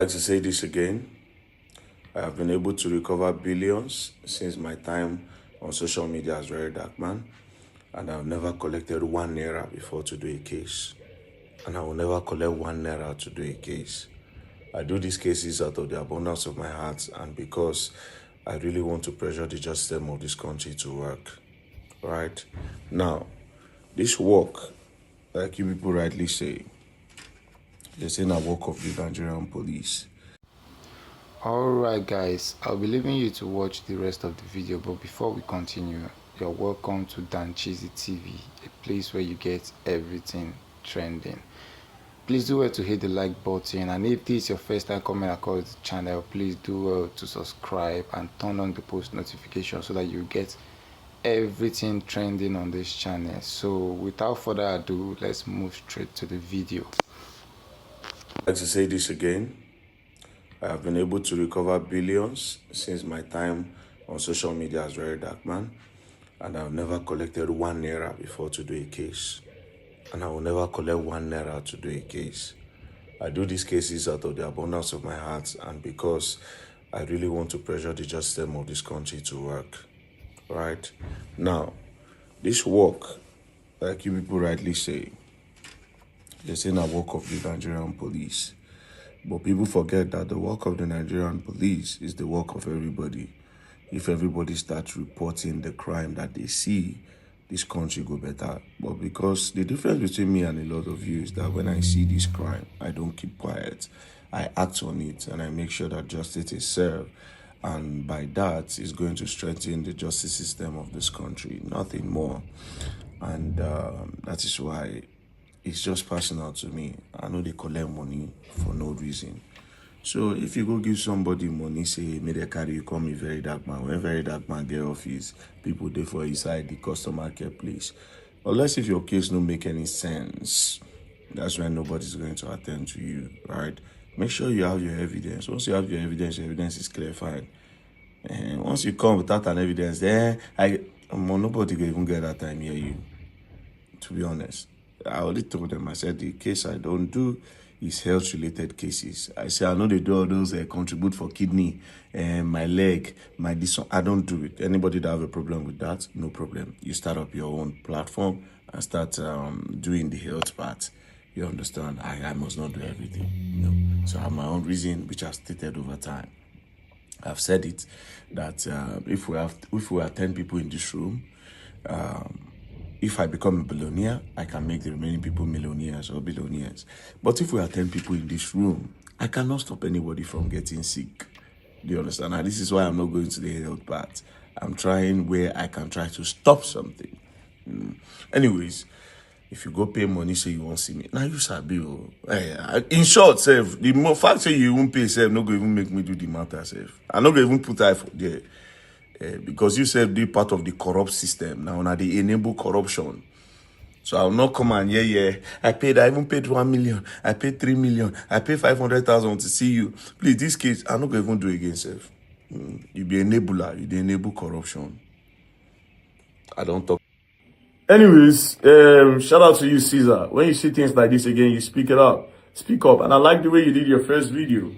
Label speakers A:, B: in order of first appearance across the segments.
A: I'd like to say this again. I have been able to recover billions since my time on social media as Verydarkman, and I've never collected 1 naira before to do a case. And I will never collect 1 naira to do a case. I do these cases out of the abundance of my heart and because I really want to pressure the justice system of this country to work. Right? Now, this work, like you people rightly say, they say a work of the Nigerian police.
B: Alright guys, I'll be leaving you to watch the rest of the video, but before we continue, you're welcome to Danchizi TV, a place where you get everything trending. Please do well to hit the like button, and if this is your first time coming across the channel, please do well to subscribe and turn on the post notification so that you get everything trending on this channel. So without further ado, let's move straight to the video.
A: I'd like to say this again. I have been able to recover billions since my time on social media as Verydarkman, and I've never collected 1 naira before to do a case. And I will never collect 1 naira to do a case. I do these cases out of the abundance of my heart and because I really want to pressure the justice system of this country to work. Right? Now, this work, like you people rightly say, they say a work of the Nigerian police. But people forget that the work of the Nigerian police is the work of everybody. If everybody starts reporting the crime that they see, this country go better. But because the difference between me and a lot of you is that when I see this crime, I don't keep quiet. I act on it and I make sure that justice is served. And by that, it's going to strengthen the justice system of this country, nothing more. And that is why it's just personal to me. I know they collect money for no reason. So if you go give somebody money, say, may they carry you, call me Verydarkman. When Verydarkman get office, people there for inside the customer care place. Unless if your case don't make any sense, that's when nobody's going to attend to you, right? Make sure you have your evidence. Once you have your evidence is clear, fine. And once you come without an evidence, then nobody will even get that time hear you, to be honest. I already told them, I said, the case I don't do is health-related cases. I say, I know they do all those contribute for kidney, my leg, my this one. I don't do it. Anybody that have a problem with that, no problem. You start up your own platform and start doing the health part. You understand? I must not do everything. No. So I have my own reason, which I've stated over time. I've said it, that if we are 10 people in this room, if I become a billionaire, I can make the remaining people millionaires or billionaires. But if we are 10 people in this room, I cannot stop anybody from getting sick. Do you understand? And this is why I'm not going to the health part. I'm trying where I can try to stop something. Anyways, if you go pay money, say you won't see me. Now you sabi. In short, sef, the more fact say you won't pay, sef, no go even make me do the matter, sef. I'm not going to even put that there. Because you said be part of the corrupt system. Now they enable corruption. So I'll not come and I even paid 1 million. I paid 3 million. I paid 500,000 to see you. Please, this case, I'm not going to even do it again, self. You be enabler. You enable corruption. I don't talk. Anyways, shout out to you, Caesar. When you see things like this again, you speak it up. Speak up. And I like the way you did your first video.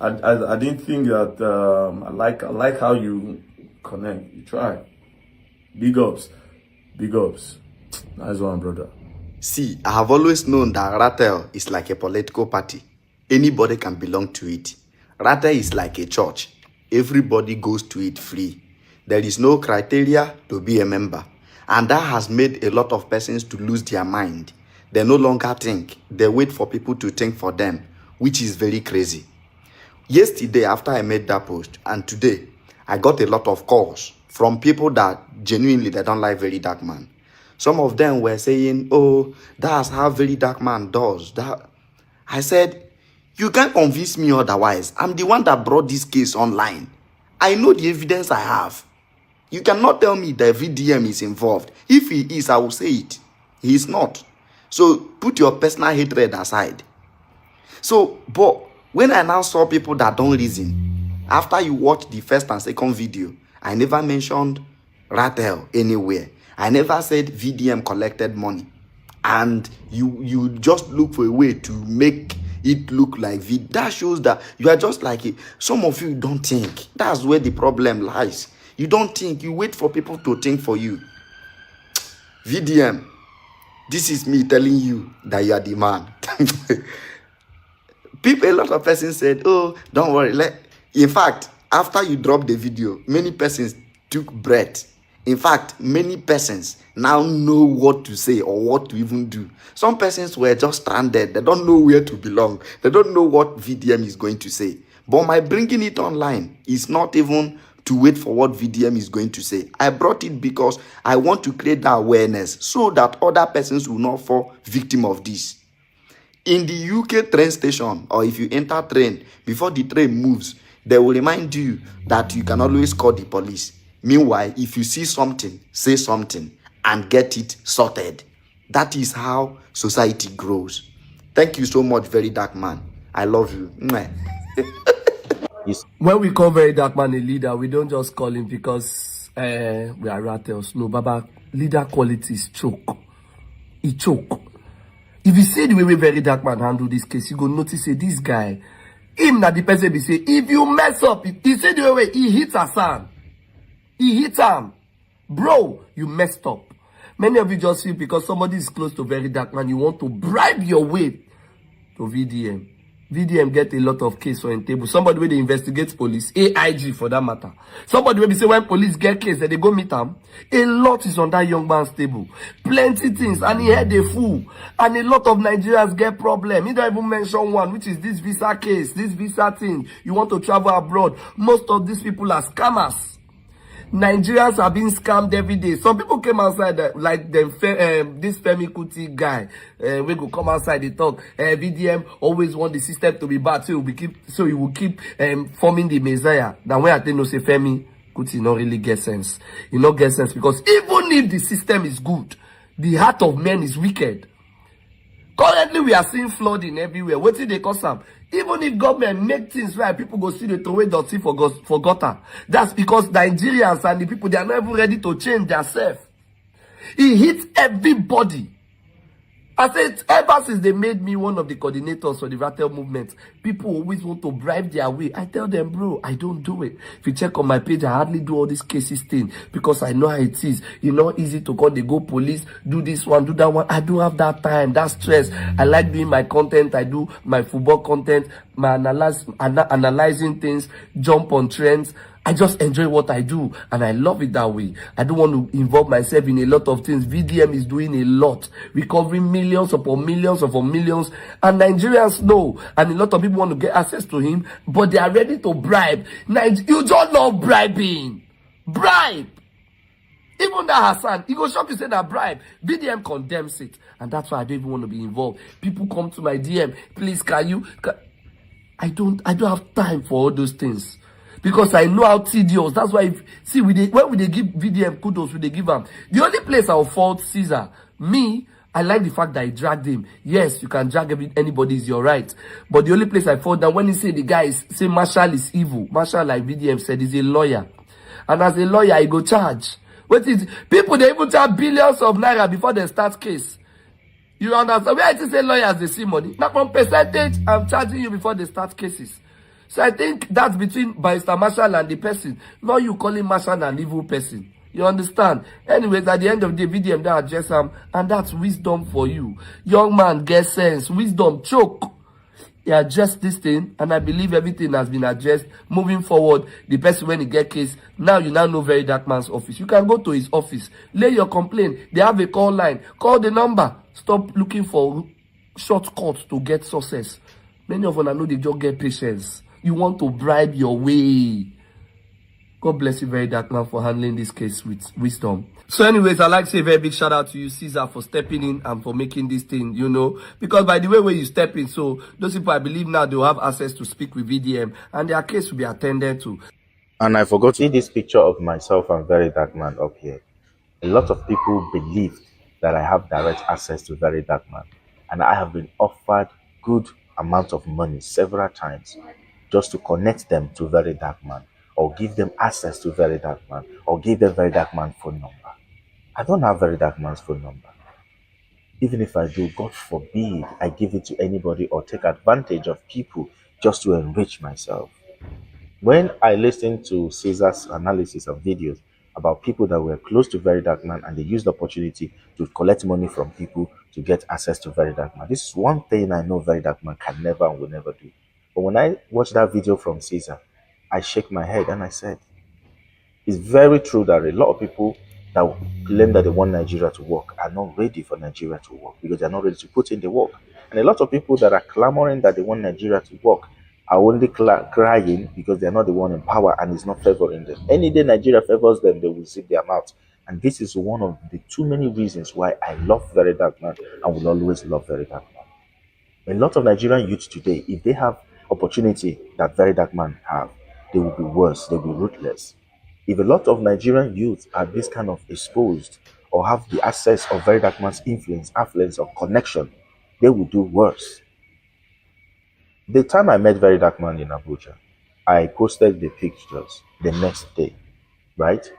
A: I didn't think that I like how you connect. You try. Big ups. Big ups. Nice one, brother.
C: See, I have always known that Ratel is like a political party. Anybody can belong to it. Ratel is like a church. Everybody goes to it free. There is no criteria to be a member. And that has made a lot of persons to lose their mind. They no longer think. They wait for people to think for them, which is very crazy. Yesterday, after I made that post, and today, I got a lot of calls from people that genuinely they don't like Verydarkman. Some of them were saying, oh, that's how Verydarkman does. That I said, you can't convince me otherwise. I'm the one that brought this case online. I know the evidence I have. You cannot tell me that VDM is involved. If he is, I will say it. He is not. So put your personal hatred aside. So, but when I now saw people that don't reason, after you watch the first and second video, I never mentioned Ratel anywhere. I never said VDM collected money. And you just look for a way to make it look like video. That shows that you are just like it. Some of you don't think. That's where the problem lies. You don't think. You wait for people to think for you. VDM, this is me telling you that you are the man. A lot of persons said, oh, don't worry. In fact, after you dropped the video, many persons took breath. In fact, many persons now know what to say or what to even do. Some persons were just stranded. They don't know where to belong. They don't know what VDM is going to say. But my bringing it online is not even to wait for what VDM is going to say. I brought it because I want to create that awareness so that other persons will not fall victim of this. In the UK train station, or if you enter train, before the train moves, they will remind you that you can always call the police. Meanwhile, if you see something, say something and get it sorted. That is how society grows. Thank you so much, Verydarkman. I love you.
D: When we call Verydarkman a leader, we don't just call him because we are Ratels. No, Baba, leader qualities choke. He choke. If you see the way Verydarkman handle this case, you go notice say this guy, him na the person be say, if you mess up, he see the way he hits Hassan. He hits him. Bro, you messed up. Many of you just feel because somebody is close to Verydarkman, you want to bribe your way to VDM. VDM get a lot of case on the table. Somebody where they investigate police, AIG for that matter. Somebody where they say when police get case, that they go meet them. A lot is on that young man's table. Plenty things, and he had a fool. And a lot of Nigerians get problem. He don't even mention one, which is this visa case, this visa thing. You want to travel abroad. Most of these people are scammers. Nigerians are being scammed every day. Some people came outside like them, this Femi Kuti guy. We go come outside. They talk. VDM always want the system to be bad, so he will keep forming the messiah. Now when I tell no say Femi Kuti not really get sense. He not get sense because even if the system is good, the heart of men is wicked. Currently, we are seeing flooding everywhere. What did they cause them? Even if government make things right, people go see the throw away dirty for gutter. That's because Nigerians and the people, they are not even ready to change themselves. He hits everybody. I said, ever since they made me one of the coordinators for the Ratels movement, people always want to bribe their way. I tell them, bro, I don't do it. If you check on my page, I hardly do all these cases thing because I know how it is. You know, easy to call, they go police, do this one, do that one. I don't have that time, that stress. I like doing my content. I do my football content, my analyzing things, jump on trends. I just enjoy what I do and I love it that way. I don't want to involve myself in a lot of things. VDM is doing a lot, recovering millions upon millions upon millions, and Nigerians know, and a lot of people want to get access to him, but they are ready to bribe. You don't love bribing. Bribe. Even that Hassan, he goes shock you say that bribe. VDM condemns it, and that's why I don't even want to be involved. People come to my DM, please I don't have time for all those things. Because I know how tedious. That's why, when we give VDM kudos, we give him. The only place I'll fault Caesar, me, I like the fact that I dragged him. Yes, you can drag anybody, is your right. But the only place I fault that when he say the guy say Marshall is evil, Marshall, like VDM said, is a lawyer. And as a lawyer, I go charge. People, they even charge billions of naira before they start case. You understand? Where I say lawyers, they see money. Now, from percentage, I'm charging you before they start cases. So I think that's between Barrister Marshall and the person. Not you calling Marshall an evil person. You understand? Anyways, at the end of the VDM, they address him, and that's wisdom for you. Young man, get sense. Wisdom, choke. He addressed this thing, and I believe everything has been addressed. Moving forward, the person when he get case, now you now know Verydarkman's office. You can go to his office, lay your complaint. They have a call line. Call the number. Stop looking for shortcuts to get success. Many of them know they just get patience. You want to bribe your way. God bless you, Verydarkman, for handling this case with wisdom. So anyways, I'd like to say a very big shout out to you, Caesar, for stepping in and for making this thing, because by the way where you step in, so those people, I believe now they'll have access to speak with VDM and their case will be attended to.
E: And I forgot to see this picture of myself and Verydarkman up here. A lot of people believe that I have direct access to Verydarkman, and I have been offered good amount of money several times just to connect them to Verydarkman, or give them access to Verydarkman, or give them Verydarkman phone number. I don't have Verydarkman's phone number. Even if I do, God forbid I give it to anybody or take advantage of people just to enrich myself. When I listened to Caesar's analysis of videos about people that were close to Verydarkman and they used the opportunity to collect money from people to get access to Verydarkman, this is one thing I know Verydarkman can never and will never do. But when I watched that video from Caesar, I shake my head and I said, it's very true that a lot of people that claim that they want Nigeria to work are not ready for Nigeria to work because they're not ready to put in the work. And a lot of people that are clamoring that they want Nigeria to work are only crying because they're not the one in power and it's not favoring them. Any day Nigeria favors them, they will zip their mouth. And this is one of the too many reasons why I love Very Dark Man and will always love Very Dark Man. A lot of Nigerian youth today, if they have opportunity that Very Dark Man have, they will be worse, they'll be ruthless. If a lot of Nigerian youth are this kind of exposed or have the access of Very Dark Man's influence, affluence, or connection, they will do worse. The time I met Very Dark Man in Abuja, I posted the pictures the next day, right?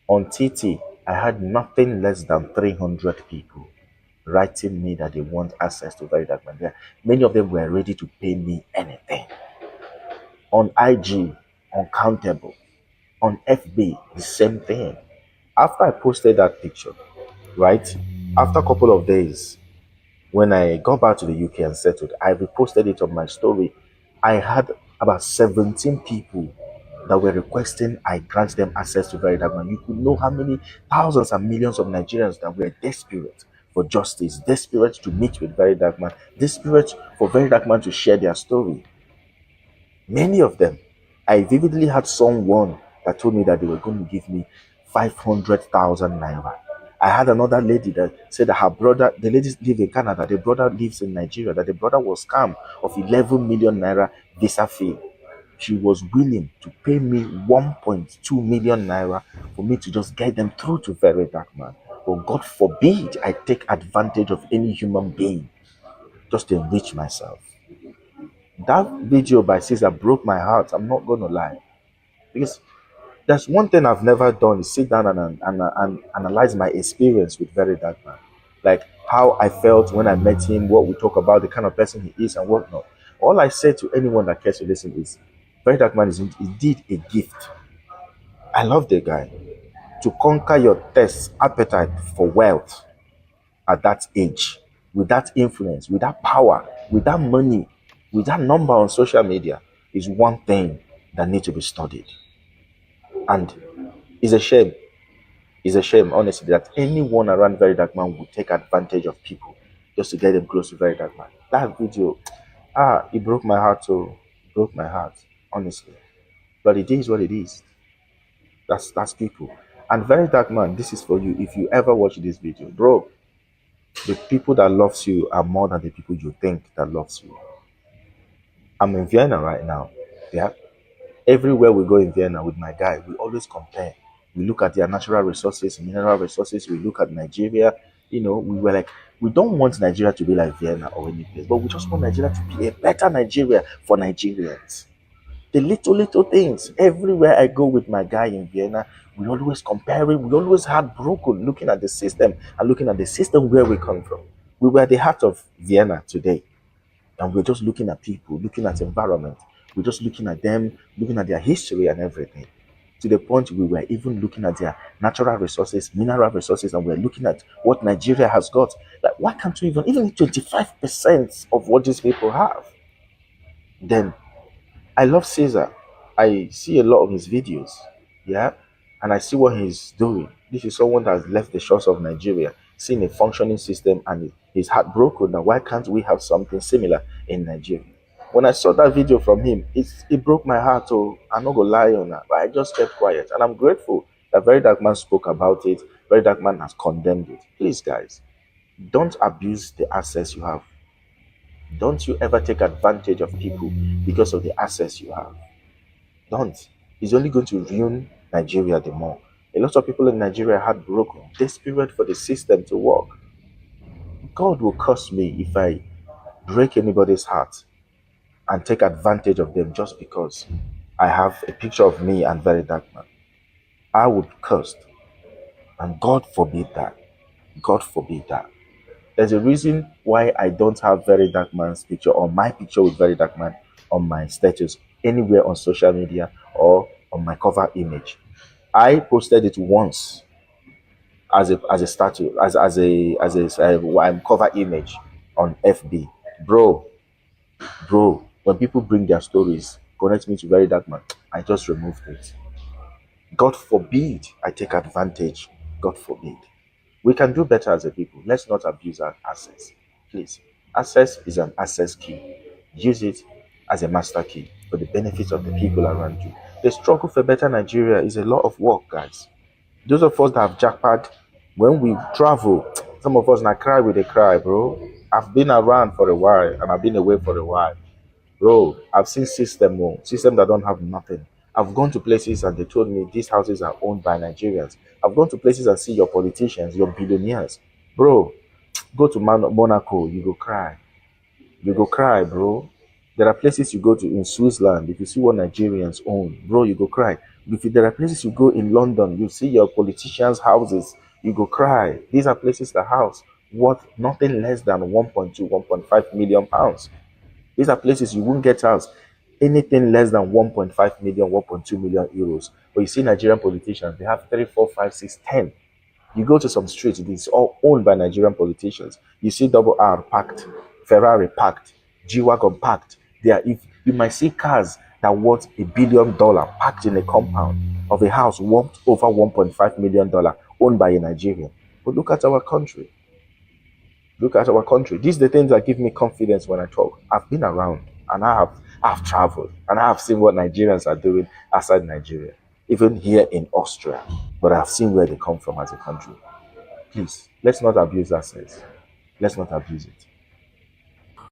E: On TT, I had nothing less than 300 people writing me that they want access to Very Dark Man. Many of them were ready to pay me anything. On IG, uncountable. On FB, the same thing. After I posted that picture, right? After a couple of days, when I got back to the UK and settled, I reposted it on my story. I had about 17 people that were requesting I grant them access to Verydarkman. You could know how many thousands and millions of Nigerians that were desperate for justice, desperate to meet with Verydarkman, desperate for Verydarkman to share their story. Many of them. I vividly had someone that told me that they were going to give me 500,000 naira. I had another lady that said that her brother, the lady live in Canada, the brother lives in Nigeria, that the brother was scammed of 11 million naira visa fee. She was willing to pay me 1.2 million naira for me to just get them through to Very Dark Man. But God forbid I take advantage of any human being just to enrich myself. That video by Caesar broke my heart. I'm not going to lie. Because that's one thing I've never done is sit down and analyze my experience with Very Dark Man. Like how I felt when I met him, what we talk about, the kind of person he is and whatnot. All I say to anyone that cares to listen is Very Dark Man is indeed a gift. I love the guy. To conquer your thirst, appetite for wealth at that age, with that influence, with that power, with that money, with that number on social media is one thing that needs to be studied. And it's a shame. It's a shame, honestly, that anyone around Very Dark Man would take advantage of people just to get them close to Very Dark Man. That video, it broke my heart. So it broke my heart, honestly. But it is what it is. That's people. And Very Dark Man, this is for you. If you ever watch this video, bro, the people that loves you are more than the people you think that loves you. I'm in Vienna right now. Yeah. Everywhere we go in Vienna with my guy, we always compare. We look at their natural resources, mineral resources. We look at Nigeria. You know, we were like, we don't want Nigeria to be like Vienna or any place, but we just want Nigeria to be a better Nigeria for Nigerians. The little things. Everywhere I go with my guy in Vienna, we always comparing. We always heartbroken looking at the system and looking at the system where we come from. We were at the heart of Vienna today. And we're just looking at people, looking at environment. We're just looking at them, looking at their history and everything. To the point we were even looking at their natural resources, mineral resources, and we're looking at what Nigeria has got. Like, why can't we even 25% of what these people have? Then I love Caesar. I see a lot of his videos, yeah, and I see what he's doing. This is someone that has left the shores of Nigeria, seen a functioning system, and he's heartbroken. Now, why can't we have something similar in Nigeria? When I saw that video from him, it broke my heart. Oh, I'm not gonna lie on that, but I just kept quiet, and I'm grateful that Very Dark Man spoke about it. Very Dark Man has condemned it. Please, guys, don't abuse the access you have. Don't you ever take advantage of people because of the access you have. Don't. It's only going to ruin Nigeria the more. A lot of people in Nigeria are heartbroken, desperate for the system to work. God will curse me if I break anybody's heart and take advantage of them just because I have a picture of me and Very Dark Man. I would curse. And God forbid that. God forbid that. There's a reason why I don't have Verydarkman's picture or my picture with Verydarkman on my status anywhere on social media or on my cover image. I posted it once as a status, as a cover image on FB. Bro, when people bring their stories, connect me to Verydarkman, I just removed it. God forbid I take advantage. God forbid. We can do better as a people. Let's not abuse our access. Please. Access is an access key. Use it as a master key for the benefit of the people around you. The struggle for better Nigeria is a lot of work, guys. Those of us that have jackpot, when we travel, some of us now cry with a cry, bro. I've been around for a while and I've been away for a while. Bro, I've seen system that don't have nothing. I've gone to places and they told me these houses are owned by Nigerians. I've gone to places and see your politicians, your billionaires. Bro, go to Monaco, you go cry. You go cry, bro. There are places you go to in Switzerland, if you see what Nigerians own, bro, you go cry. There are places you go in London, you see your politicians' houses, you go cry. These are places that house worth nothing less than 1.2, 1.5 million pounds. These are places you won't get out anything less than 1.5 million, 1.2 million euros. But you see Nigerian politicians, they have 3, 4, 5, 6, 10. You go to some streets, it's all owned by Nigerian politicians. You see double R packed, Ferrari packed, G-Wagon packed. If you might see cars that worth $1 billion packed in a compound of a house worth over $1.5 million owned by a Nigerian. But look at our country. Look at our country. These are the things that give me confidence when I talk. I've been around and I've traveled and I have seen what Nigerians are doing outside Nigeria, even here in Austria. But I've seen where they come from as a country. Please, let's not abuse that sense. Let's not abuse it.